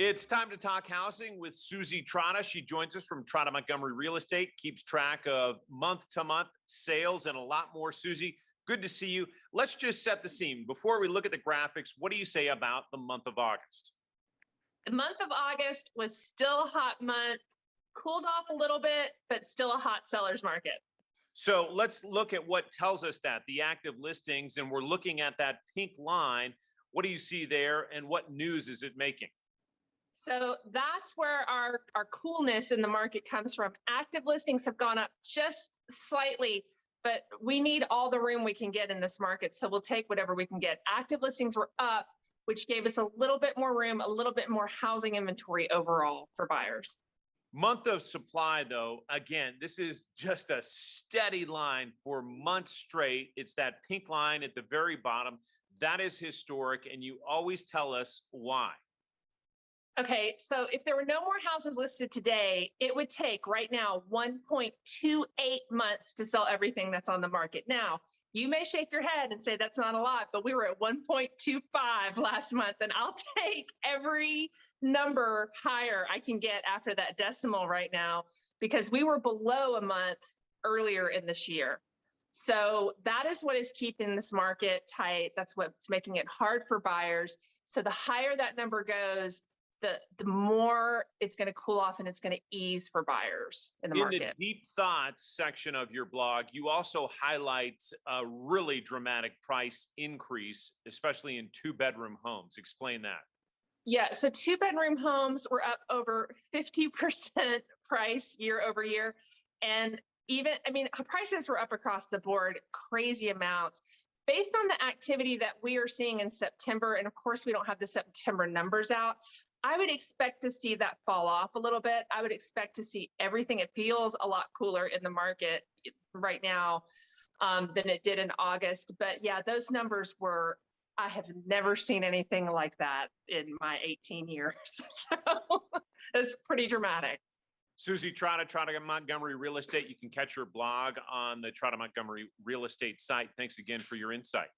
It's time to talk housing with Suzy Trotta. She joins us from Trotta Montgomery Real Estate, keeps track of month-to-month sales and a lot more. Suzy, good to see you. Let's just set the scene. Before we look at the graphics, what do you say about the month of August? The month of August was still a hot month, cooled off a little bit, but still a hot seller's market. So let's look at what tells us that, the active listings, and we're looking at that pink line. What do you see there, and what news is it making? So that's where our coolness in the market comes from. Active listings have gone up just slightly, but we need all the room we can get in this market. So we'll take whatever we can get. Active listings were up, which gave us a little bit more room, a little bit more housing inventory overall for buyers. Month of supply, though, again, this is just a steady line for months straight. It's that pink line at the very bottom. That is historic, and you always tell us why. Okay, so if there were no more houses listed today, it would take right now 1.28 months to sell everything that's on the market. Now, you may shake your head and say that's not a lot, but we were at 1.25 last month, and I'll take every number higher I can get after that decimal right now, because we were below a month earlier in this year. So that is what is keeping this market tight. That's what's making it hard for buyers. So the higher that number goes, the more it's going to cool off and it's going to ease for buyers in the market. In the deep thoughts section of your blog, you also highlight a really dramatic price increase, especially in two-bedroom homes. Explain that. Yeah, so two-bedroom homes were up over 50% price year over year. And even, prices were up across the board, crazy amounts. Based on the activity that we are seeing in September, and of course we don't have the September numbers out, I would expect to see that fall off a little bit. I would expect to see everything. It feels a lot cooler in the market right now than it did in August. But yeah, those numbers were, I have never seen anything like that in my 18 years. So it's pretty dramatic. Suzy Trotta, Trotta Montgomery Real Estate. You can catch your blog on the Trotta Montgomery Real Estate site. Thanks again for your insight.